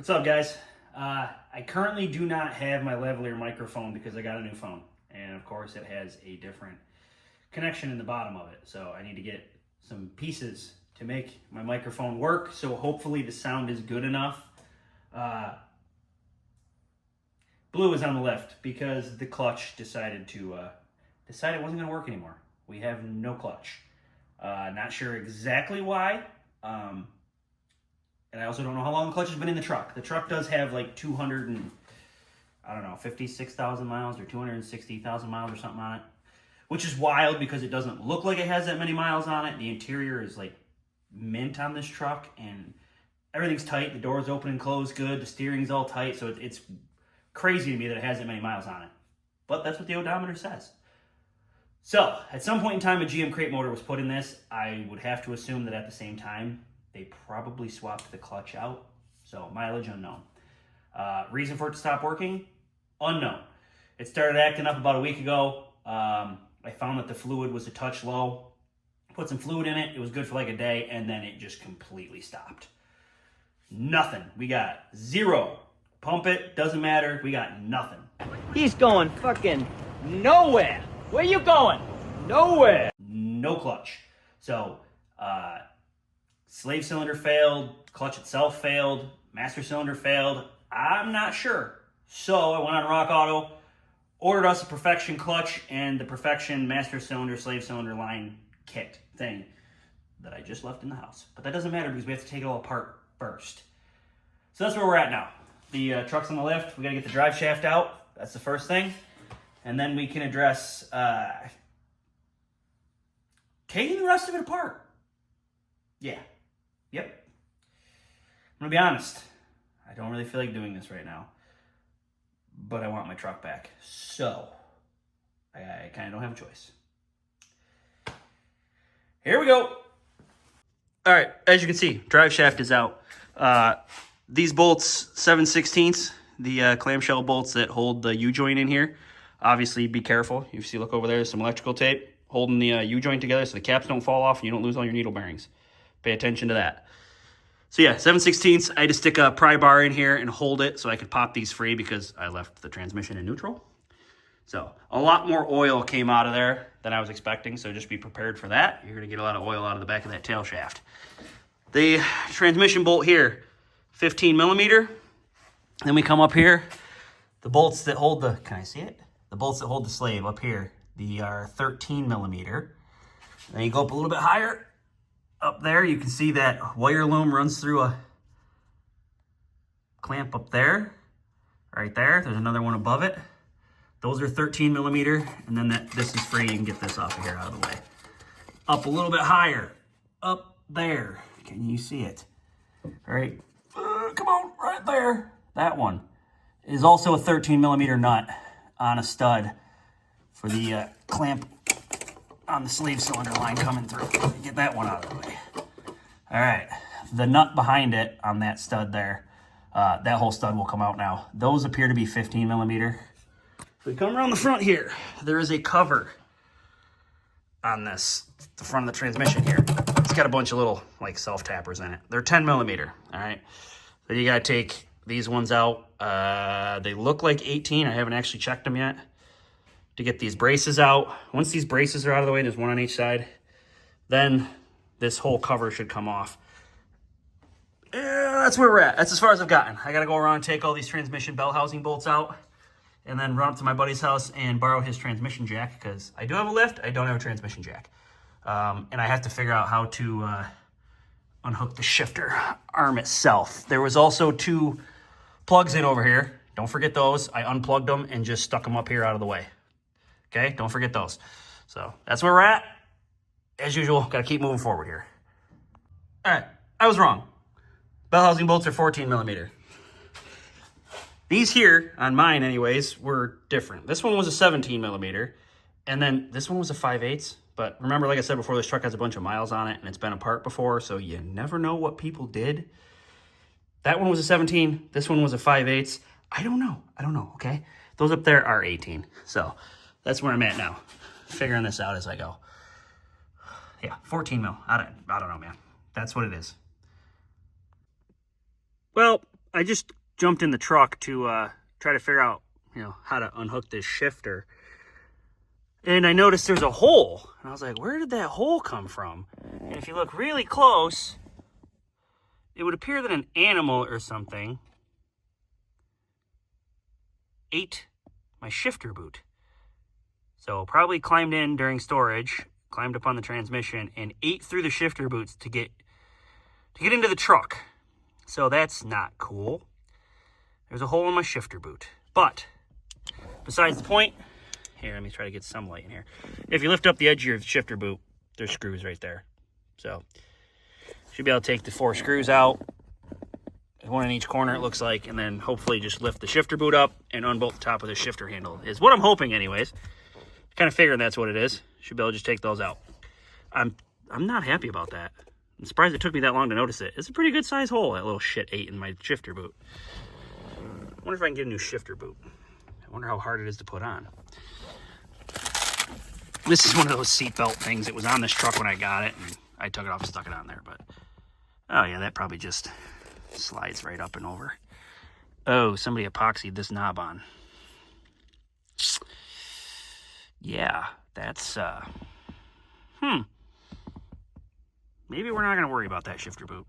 What's up, guys? I currently do not have my lavalier microphone because I got a new phone. And of course it has a different connection in the bottom of it. So I need to get some pieces to make my microphone work. So hopefully the sound is good enough. Blue is on the left because the clutch decided it wasn't going to work anymore. We have no clutch. Not sure exactly why. And I also don't know how long the clutch has been in the truck. The truck does have like 56,000 miles or 260,000 miles or something on it, which is wild because it doesn't look like it has that many miles on it. The interior is like mint on this truck and everything's tight. The doors open and close good. The steering's all tight. So it's crazy to me that it has that many miles on it. But that's what the odometer says. So at some point in time, a GM crate motor was put in this. I would have to assume that at the same time, they probably swapped the clutch out. So mileage unknown. Reason for it to stop working? Unknown. It started acting up about a week ago. I found that the fluid was a touch low. Put some fluid in it. It was good for like a day, and then it just completely stopped. Nothing. We got zero. Pump it, doesn't matter. We got nothing. He's going fucking nowhere. Where you going? Nowhere. No clutch. So, slave cylinder failed, clutch itself failed, master cylinder failed. I'm not sure. So I went on Rock Auto, ordered us a Perfection clutch and the Perfection master cylinder, slave cylinder line kit thing that I just left in the house. But that doesn't matter because we have to take it all apart first. So that's where we're at now. The truck's on the lift. We got to get the drive shaft out. That's the first thing. And then we can address taking the rest of it apart. Yeah. Yep. I'm going to be honest. I don't really feel like doing this right now. But I want my truck back. So, I kind of don't have a choice. Here we go. All right. As you can see, drive shaft is out. These bolts, 7/16, the clamshell bolts that hold the U-joint in here. Obviously, be careful. You see, look over there, there's some electrical tape holding the U-joint together so the caps don't fall off and you don't lose all your needle bearings. Pay attention to that. So yeah, 7/16, I had to stick a pry bar in here and hold it so I could pop these free because I left the transmission in neutral. So a lot more oil came out of there than I was expecting, so just be prepared for that. You're gonna get a lot of oil out of the back of that tail shaft. The transmission bolt here, 15 millimeter. Then we come up here, the bolts that hold the, can I see it? The bolts that hold the slave up here, they are 13 millimeter. Then you go up a little bit higher. Up there, you can see that wire loom runs through a clamp up there. Right there, there's another one above it. Those are 13 millimeter, and then this is free. You can get this off of here out of the way. Up a little bit higher, up there. Can you see it? All right, come on, right there. That one is also a 13 millimeter nut on a stud for the clamp on the slave cylinder line coming through. Get that one out of the way. All right, the nut behind it on that stud there, that whole stud will come out now. Those appear to be 15 millimeter. If we come around the front here, there is a cover on this, the front of the transmission here. It's got a bunch of little like self-tappers in it. They're 10 millimeter, all right? So you gotta take these ones out. They look like 18. I haven't actually checked them yet. To get these braces out. Once these braces are out of the way, there's one on each side, then this whole cover should come off. That's where we're at. That's as far as I've gotten. I gotta go around and take all these transmission bell housing bolts out and then run up to my buddy's house and borrow his transmission jack because I do have a lift, I don't have a transmission jack. And I have to figure out how to unhook the shifter arm itself. There was also 2 plugs in over here. Don't forget those. I unplugged them and just stuck them up here out of the way. Okay, don't forget those. So that's where we're at. As usual, got to keep moving forward here. All right, I was wrong. Bell housing bolts are 14 millimeter. These here, on mine anyways, were different. This one was a 17 millimeter, and then this one was a 5/8. But remember, like I said before, this truck has a bunch of miles on it, and it's been apart before, so you never know what people did. That one was a 17. This one was a 5/8. I don't know, okay? Those up there are 18, so that's where I'm at now, figuring this out as I go. Yeah, 14 mil. I don't know, man. That's what it is. Well, I just jumped in the truck to try to figure out, how to unhook this shifter. And I noticed there's a hole. And I was like, where did that hole come from? And if you look really close, it would appear that an animal or something ate my shifter boot. So probably climbed in during storage, climbed up on the transmission, and ate through the shifter boots to get into the truck. So that's not cool. There's a hole in my shifter boot. But besides the point, here, let me try to get some light in here. If you lift up the edge of your shifter boot, there's screws right there. So should be able to take the 4 screws out, one in each corner it looks like, and then hopefully just lift the shifter boot up and unbolt the top of the shifter handle is what I'm hoping anyways. Kind of figuring that's what it is. Should be able to just take those out. I'm not happy about that. I'm surprised it took me that long to notice it. It's a pretty good size hole that little shit ate in my shifter boot. I wonder if I can get a new shifter boot. I wonder how hard it is to put on. This is one of those seatbelt things. It was on this truck when I got it, and I took it off and stuck it on there. But oh yeah, that probably just slides right up and over. Oh, somebody epoxied this knob on. Yeah, that's maybe we're not gonna worry about that shifter boot.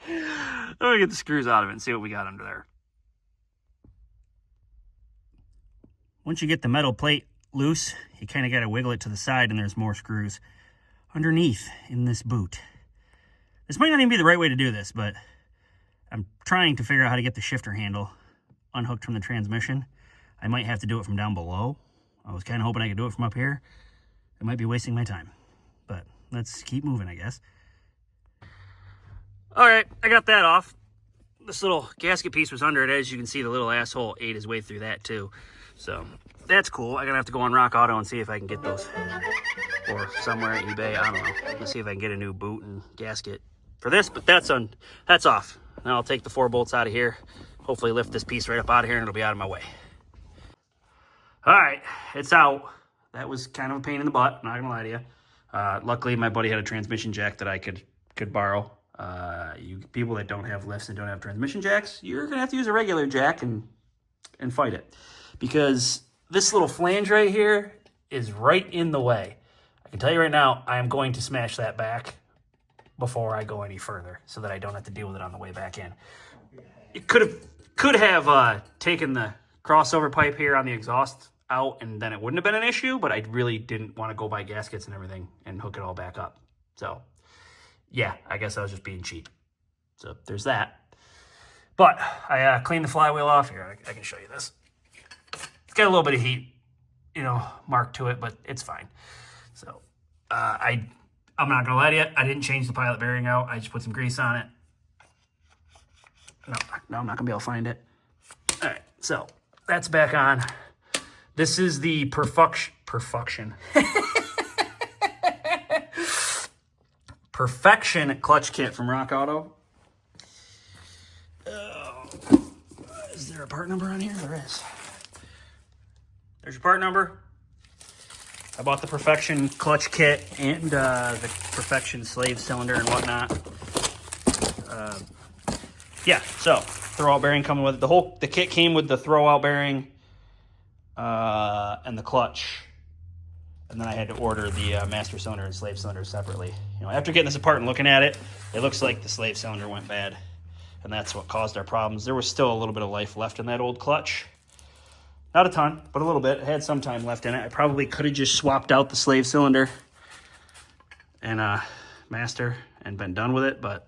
I'm gonna get the screws out of it and see what we got under there. Once you get the metal plate loose, you kind of got to wiggle it to the side, and there's more screws underneath in this boot. This might not even be the right way to do this, but I'm trying to figure out how to get the shifter handle unhooked from the transmission. I might have to do it from down below. I was kind of hoping I could do it from up here. It might be wasting my time, but let's keep moving, I guess. All right, I got that off. This little gasket piece was under it. As you can see, the little asshole ate his way through that too. So that's cool. I'm gonna have to go on Rock Auto and see if I can get those, or somewhere at eBay. I don't know. Let's see if I can get a new boot and gasket for this. But that's off. Now I'll take the 4 bolts out of here. Hopefully lift this piece right up out of here, and it'll be out of my way. All right, it's out. That was kind of a pain in the butt. Not gonna lie to you. Luckily, my buddy had a transmission jack that I could borrow. You people that don't have lifts and don't have transmission jacks, you're gonna have to use a regular jack and fight it, because this little flange right here is right in the way. I can tell you right now, I am going to smash that back before I go any further, so that I don't have to deal with it on the way back in. It could have taken the crossover pipe here on the exhaust out, and then it wouldn't have been an issue, but I really didn't want to go buy gaskets and everything and hook it all back up. So yeah, I guess I was just being cheap. So there's that. But I cleaned the flywheel off here. I can show you this. It's got a little bit of heat, mark to it, but it's fine. So I'm not gonna lie to you, I didn't change the pilot bearing out. I just put some grease on it. No, I'm not gonna be able to find it. All right, so that's back on. This is the Perfection clutch kit from Rock Auto. Is there a part number on here? There is. There's your part number. I bought the Perfection clutch kit and the Perfection slave cylinder and whatnot. Yeah, so throwout bearing coming with it. The kit came with the throwout bearing and the clutch. And then I had to order the master cylinder and slave cylinder separately. After getting this apart and looking at it, it looks like the slave cylinder went bad. And that's what caused our problems. There was still a little bit of life left in that old clutch. Not a ton, but a little bit. It had some time left in it. I probably could have just swapped out the slave cylinder and master and been done with it, but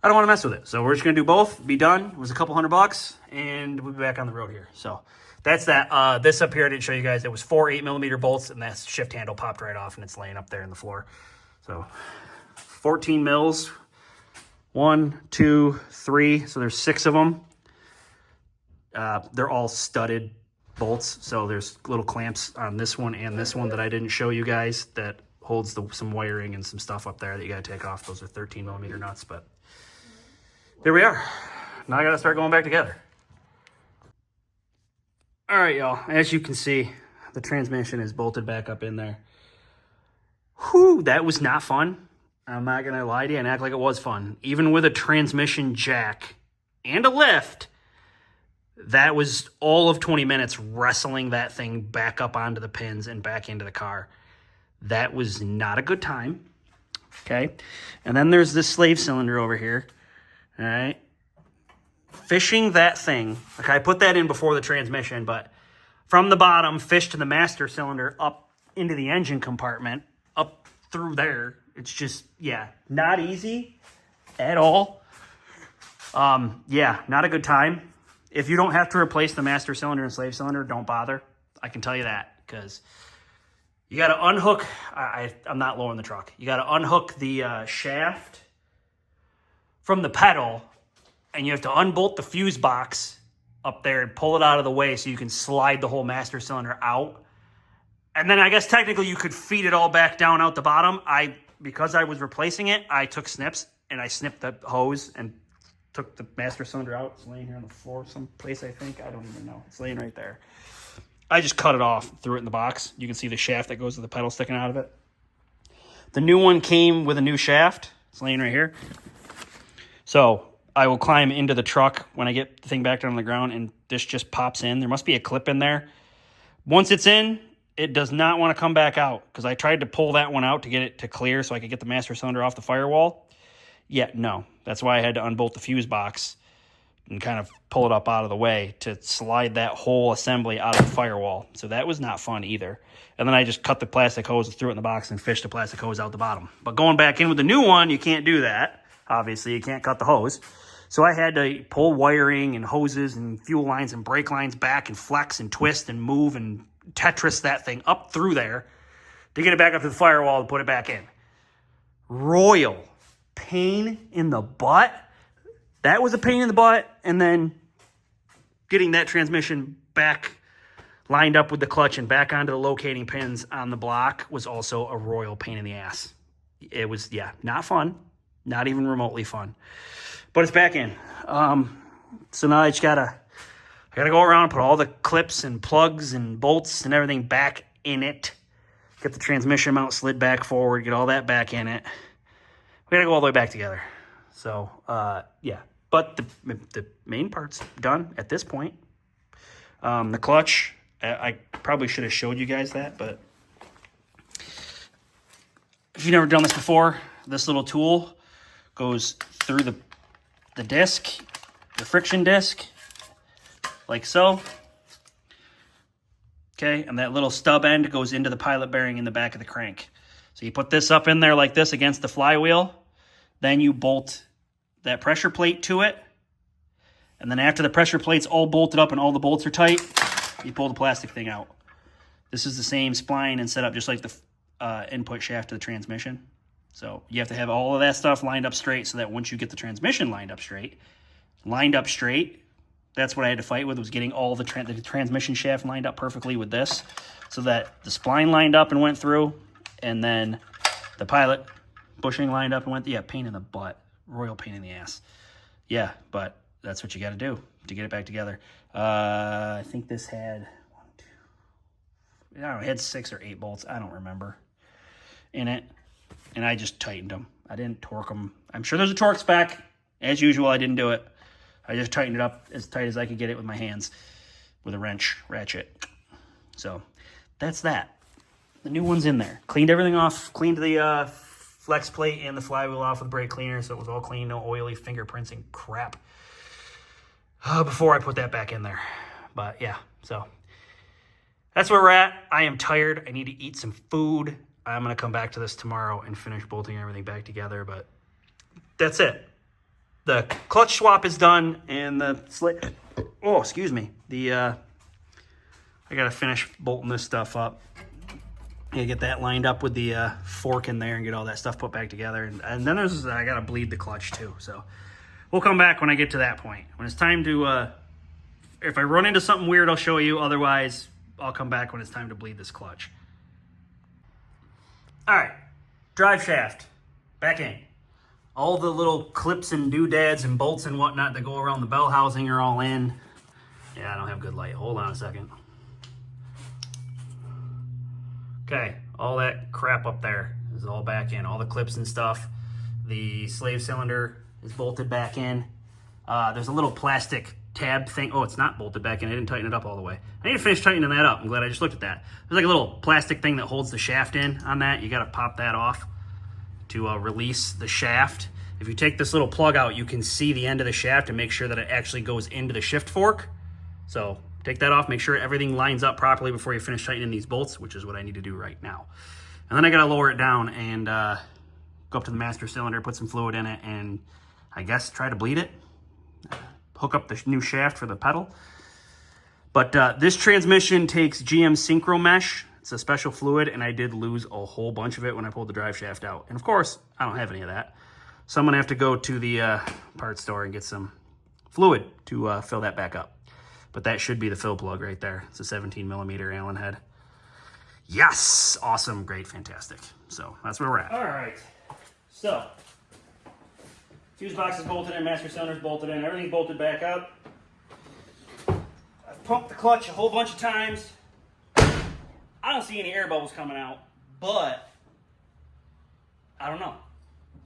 I don't want to mess with it. So we're just going to do both, be done. It was a couple $100, and we'll be back on the road here. So that's that. This up here, I didn't show you guys. It was 4 8mm bolts, and that shift handle popped right off, and it's laying up there in the floor. So 14 mils. 1, 2, 3. So there's 6 of them. They're all studded bolts. So there's little clamps on this one and this one that I didn't show you guys that holds some wiring and some stuff up there that you got to take off. Those are 13mm nuts, but there we are. Now I got to start going back together. All right, y'all. As you can see, the transmission is bolted back up in there. Whew, that was not fun. I'm not going to lie to you and act like it was fun. Even with a transmission jack and a lift, that was all of 20 minutes wrestling that thing back up onto the pins and back into the car. That was not a good time. Okay. And then there's this slave cylinder over here. All right. Fishing that thing. Okay. I put that in before the transmission, but from the bottom, fish to the master cylinder up into the engine compartment, up through there. It's just, yeah, not easy at all. Yeah, not a good time. If you don't have to replace the master cylinder and slave cylinder, don't bother. I can tell you that, because you got to unhook. I'm not lowering the truck. You got to unhook the shaft from the pedal, and you have to unbolt the fuse box up there and pull it out of the way so you can slide the whole master cylinder out. And then I guess technically you could feed it all back down out the bottom. Because I was replacing it, I took snips and I snipped the hose and took the master cylinder out. It's laying here on the floor someplace, I think. I don't even know. It's laying right there. I just cut it off, threw it in the box. You can see the shaft that goes to the pedal sticking out of it. The new one came with a new shaft. It's laying right here. So I will climb into the truck when I get the thing back down on the ground, and this just pops in. There must be a clip in there. Once it's in, it does not want to come back out, because I tried to pull that one out to get it to clear so I could get the master cylinder off the firewall. Yeah, no. That's why I had to unbolt the fuse box and kind of pull it up out of the way to slide that whole assembly out of the firewall. So that was not fun either. And then I just cut the plastic hose and threw it in the box and fished the plastic hose out the bottom. But going back in with the new one, you can't do that. Obviously, you can't cut the hose. So I had to pull wiring and hoses and fuel lines and brake lines back and flex and twist and move and Tetris that thing up through there to get it back up to the firewall and put it back in. Royal pain in the butt. That was a pain in the butt. And then getting that transmission back lined up with the clutch and back onto the locating pins on the block was also a royal pain in the ass. It was, yeah, not fun. Not even remotely fun. But it's back in. So now I just gotta go around and put all the clips and plugs and bolts and everything back in it. Get the transmission mount slid back forward. Get all that back in it. We gotta go all the way back together. So, yeah. But the main part's done at this point. The clutch, I probably should have showed you guys that, but if you've never done this before, this little tool goes through the disc, the friction disc, like so. Okay, and that little stub end goes into the pilot bearing in the back of the crank. So you put this up in there like this against the flywheel, then you bolt that pressure plate to it, and then after the pressure plate's all bolted up and all the bolts are tight, you pull the plastic thing out. This is the same spline and setup just like the input shaft of the transmission. So you have to have all of that stuff lined up straight so that once you get the transmission lined up straight, that's what I had to fight with, was getting all the transmission shaft lined up perfectly with this so that the spline lined up and went through, and then the pilot bushing lined up and went, yeah, pain in the butt, royal pain in the ass. Yeah, but that's what you got to do to get it back together. I think this had, it had 6 or 8 bolts, I don't remember, in it. And I just tightened them. I didn't torque them. I'm sure there's a torque spec. As usual, I didn't do it. I just tightened it up as tight as I could get it with my hands with a wrench ratchet. So that's that. The new one's in there. Cleaned everything off. Cleaned the flex plate and the flywheel off with brake cleaner, so it was all clean, no oily fingerprints and crap. Before I put that back in there. But yeah, so that's where we're at. I am tired. I need to eat some food. I'm going to come back to this tomorrow and finish bolting everything back together, but that's it. The clutch swap is done, and the excuse me. I got to finish bolting this stuff up. I got to get that lined up with the fork in there and get all that stuff put back together. And then I got to bleed the clutch too. So we'll come back when I get to that point. When it's time to, if I run into something weird, I'll show you. Otherwise, I'll come back when it's time to bleed this clutch. All right, drive shaft, back in. All the little clips and doodads and bolts and whatnot that go around the bell housing are all in. Yeah, I don't have good light. Hold on a second. Okay, all that crap up there is all back in. All the clips and stuff. The slave cylinder is bolted back in. There's a little plastic tab thing. Oh, it's not bolted back in. I didn't tighten it up all the way. I need to finish tightening that up. I'm glad I just looked at that. There's like a little plastic thing that holds the shaft in on that. You got to pop that off to release the shaft. If you take this little plug out, you can see the end of the shaft and make sure that it actually goes into the shift fork. So take that off, make sure everything lines up properly before you finish tightening these bolts, which is what I need to do right now. And then I got to lower it down and go up to the master cylinder, put some fluid in it, and I guess try to bleed it. Hook up the new shaft for the pedal. But this transmission takes GM Synchro Mesh. It's a special fluid, and I did lose a whole bunch of it when I pulled the drive shaft out. And of course, I don't have any of that. So I'm gonna have to go to the parts store and get some fluid to fill that back up. But that should be the fill plug right there. It's a 17 millimeter Allen head. Yes, awesome, great, fantastic. So that's where we're at. All right, so fuse box is bolted in, master cylinder's bolted in, everything's bolted back up. I've pumped the clutch a whole bunch of times. I don't see any air bubbles coming out, but I don't know.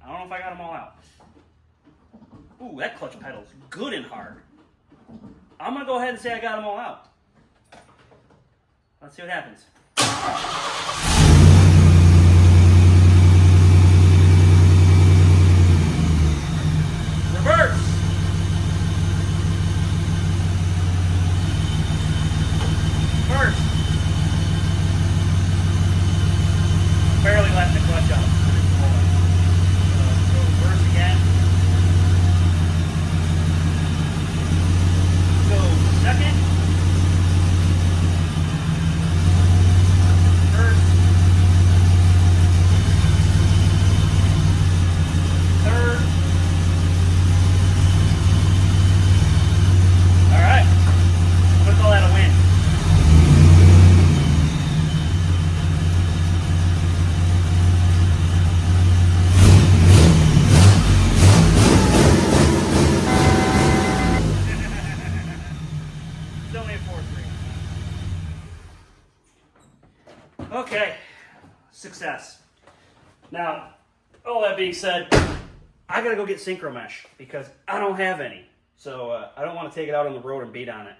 I don't know if I got them all out. Ooh, that clutch pedal's good and hard. I'm gonna go ahead and say I got them all out. Let's see what happens. Reverse. First. Barely letting the clutch up. So reverse again. Go second. First. Third. All right. I'm gonna call that a win. It's only a 4-3. Okay, success. Now, all that being said, I gotta go get Synchro Mesh because I don't have any. So I don't want to take it out on the road and beat on it.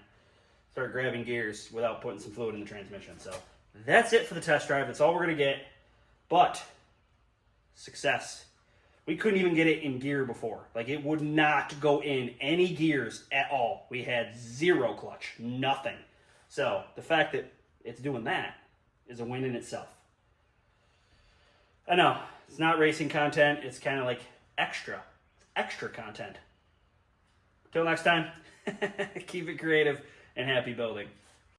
Start grabbing gears without putting some fluid in the transmission. So that's it for the test drive. That's all we're gonna get. But success. We couldn't even get it in gear before. Like, it would not go in any gears at all. We had zero clutch, nothing. So the fact that it's doing that is a win in itself. I know, it's not racing content. It's kind of like extra content. Till next time, keep it creative and happy building.